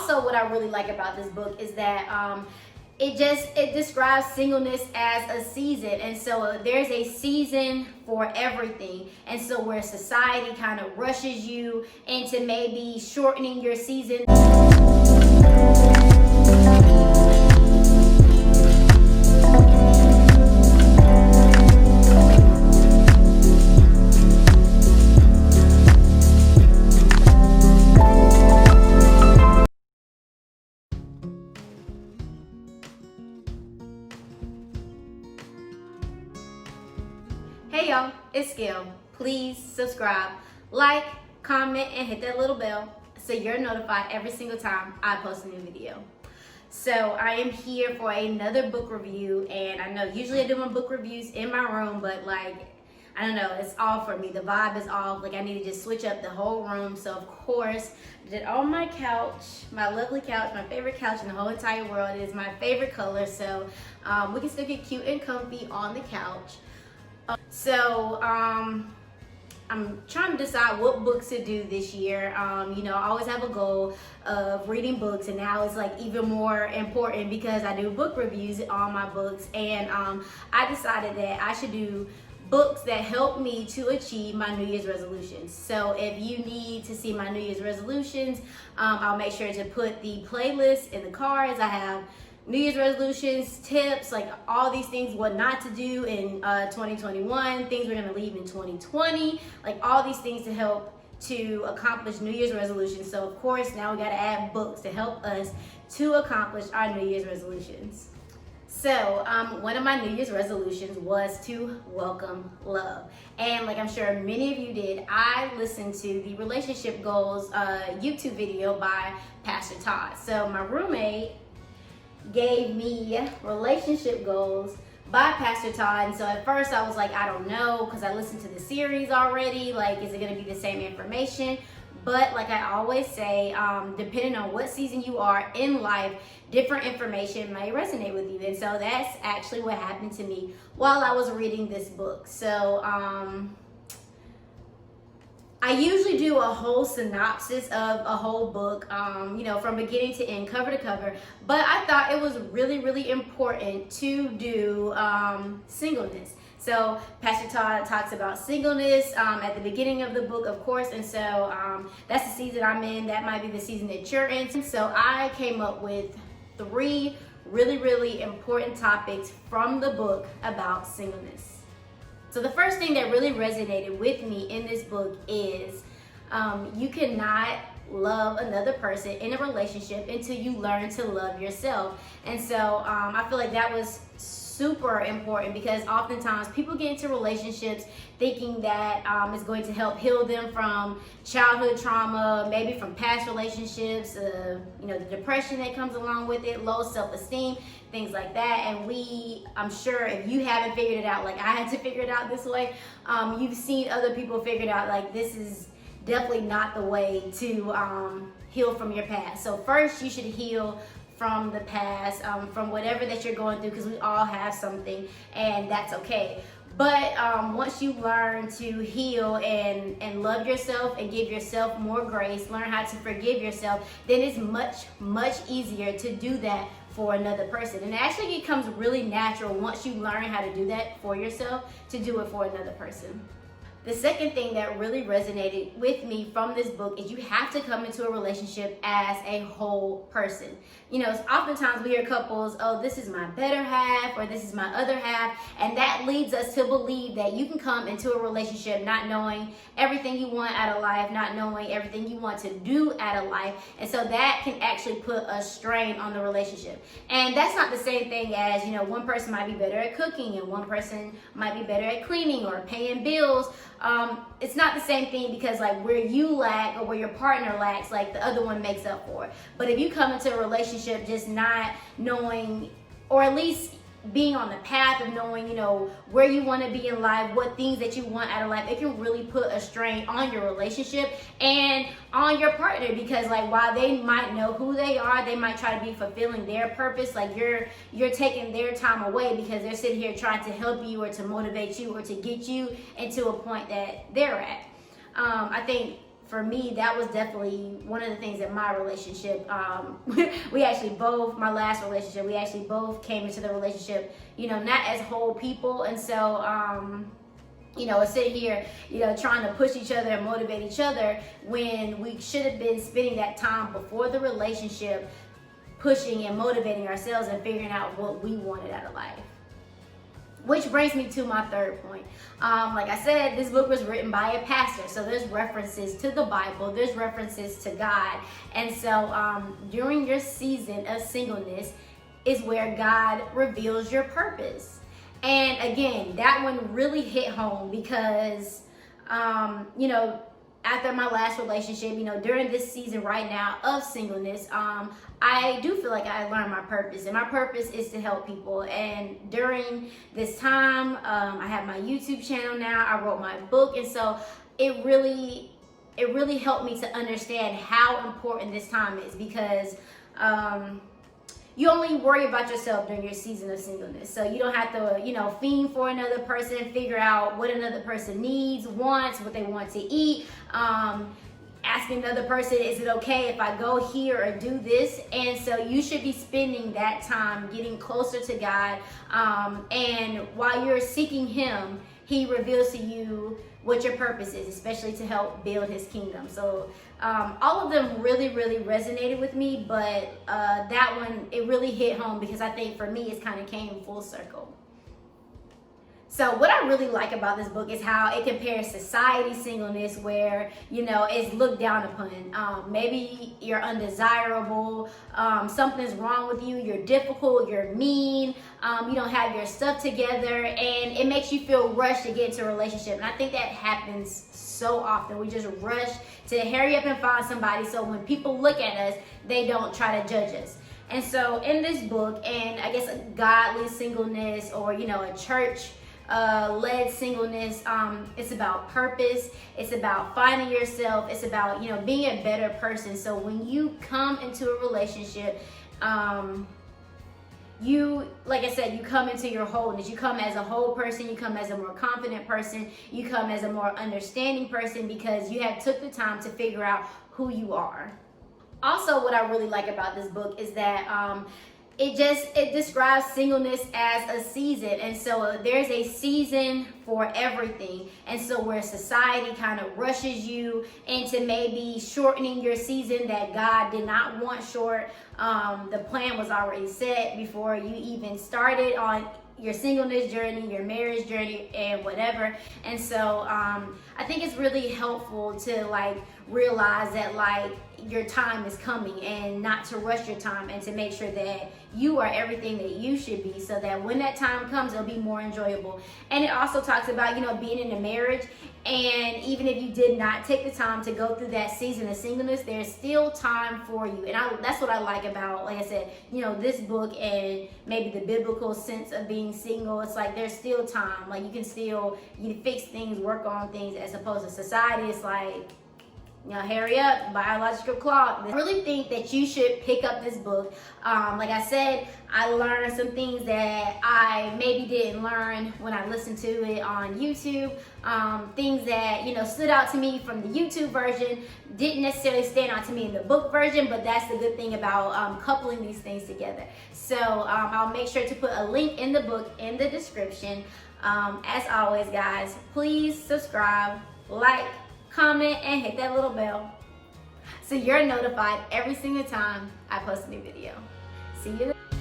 also what I really like about this book is that it describes singleness as a season. And so there's a season for everything. And so where society kind of rushes you into maybe shortening your season. Hey y'all, it's Gail. Please subscribe, like, comment, and hit that little bell so you're notified every single time I post a new video. So I am here for another book review, and I know usually I do my book reviews in my room, but like, I don't know, it's off for me. The vibe is off. Like I need to just switch up the whole room. So of course, I did on my couch, my lovely couch, my favorite couch in the whole entire world. It is my favorite color, so we can still get cute and comfy on the couch. So I'm trying to decide what books to do this year. You know, I always have a goal of reading books, and now it's like even more important because I do book reviews on my books, and I decided that I should do books that help me to achieve my New Year's resolutions. So if you need to see my New Year's resolutions, I'll make sure to put the playlist in the cards. I have New Year's resolutions, tips, like all these things, what not to do in 2021, things we're gonna leave in 2020, like all these things to help to accomplish New Year's resolutions. So of course, now we gotta add books to help us to accomplish our New Year's resolutions. So one of my New Year's resolutions was to welcome love. And like I'm sure many of you did, I listened to the Relationship Goals YouTube video by Pastor Todd. So my roommate gave me Relationship Goals by Pastor Todd, and so at first I was like, I don't know, because I listened to the series already, like is it going to be the same information? But like I always say, depending on what season you are in life, different information may resonate with you. And so that's actually what happened to me while I was reading this book. So I usually do a whole synopsis of a whole book, you know, from beginning to end, cover to cover. But I thought it was really, really important to do singleness. So Pastor Todd talks about singleness at the beginning of the book, of course. And so that's the season I'm in. That might be the season that you're in. So I came up with 3 really, really important topics from the book about singleness. So the first thing that really resonated with me in this book is you cannot love another person in a relationship until you learn to love yourself. And so I feel like that was super important because oftentimes people get into relationships thinking that it's going to help heal them from childhood trauma, maybe from past relationships, you know, the depression that comes along with it, low self-esteem, things like that. And I'm sure if you haven't figured it out like I had to figure it out this way, you've seen other people figure it out like this is definitely not the way to heal from your past. So first you should heal from the past, from whatever that you're going through, because we all have something, and that's okay. But once you learn to heal and love yourself and give yourself more grace, learn how to forgive yourself, then it's much, much easier to do that for another person. And it actually becomes really natural once you learn how to do that for yourself, to do it for another person. The second thing that really resonated with me from this book is you have to come into a relationship as a whole person. You know, oftentimes we hear couples, oh, this is my better half or this is my other half. And that leads us to believe that you can come into a relationship not knowing everything you want out of life, not knowing everything you want to do out of life. And so that can actually put a strain on the relationship. And that's not the same thing as, you know, one person might be better at cooking and one person might be better at cleaning or paying bills. It's not the same thing because like where you lack or where your partner lacks, like the other one makes up for it. But if you come into a relationship just not knowing, or at least being on the path of knowing, you know, where you want to be in life, what things that you want out of life, it can really put a strain on your relationship and on your partner, because like while they might know who they are, they might try to be fulfilling their purpose, like you're taking their time away because they're sitting here trying to help you or to motivate you or to get you into a point that they're at. I think for me, that was definitely one of the things in my relationship. My last relationship, we actually both came into the relationship, not as whole people. And so, we're sitting here, trying to push each other and motivate each other when we should have been spending that time before the relationship pushing and motivating ourselves and figuring out what we wanted out of life. Which brings me to my third point. Like I said, this book was written by a pastor, so there's references to the Bible, there's references to God. And so during your season of singleness is where God reveals your purpose. And again, that one really hit home because, after my last relationship, during this season right now of singleness, I do feel like I learned my purpose, and my purpose is to help people. And during this time, I have my YouTube channel now, I wrote my book, and so it really helped me to understand how important this time is, because you only worry about yourself during your season of singleness. So you don't have to, fiend for another person, figure out what another person needs, wants, what they want to eat, asking another person, is it okay if I go here or do this? And so you should be spending that time getting closer to God. And while you're seeking Him, He reveals to you what your purpose is, especially to help build His kingdom. So all of them really, really resonated with me, but that one, it really hit home because I think for me, it kind of came full circle. So what I really like about this book is how it compares society singleness, where, it's looked down upon. Maybe you're undesirable, something's wrong with you, you're difficult, you're mean, you don't have your stuff together, and it makes you feel rushed to get into a relationship. And I think that happens so often. We just rush to hurry up and find somebody, so when people look at us, they don't try to judge us. And so in this book, and I guess a godly singleness, or, a church led singleness, it's about purpose, it's about finding yourself, it's about being a better person. So when you come into a relationship, like I said, you come into your wholeness. You come as a whole person, you come as a more confident person, you come as a more understanding person, because you have took the time to figure out who you are. Also, what I really like about this book is that it describes singleness as a season. And so there's a season for everything. And so where society kind of rushes you into maybe shortening your season that God did not want short, the plan was already set before you even started on your singleness journey, your marriage journey, and whatever. And so I think it's really helpful to realize that your time is coming, and not to rush your time, and to make sure that you are everything that you should be, so that when that time comes, it'll be more enjoyable. And it also talks about being in a marriage, and even if you did not take the time to go through that season of singleness, there's still time for you. And that's what I like about, like I said, this book, and maybe the biblical sense of being single. It's there's still time. You can still fix things, work on things, as opposed to society. It's hurry up, biological clock. I really think that you should pick up this book. Like I said, I learned some things that I maybe didn't learn when I listened to it on YouTube. Things that, stood out to me from the YouTube version didn't necessarily stand out to me in the book version, but that's the good thing about coupling these things together. So I'll make sure to put a link in the book in the description. As always, guys, please subscribe, like, comment, and hit that little bell so you're notified every single time I post a new video. See you then.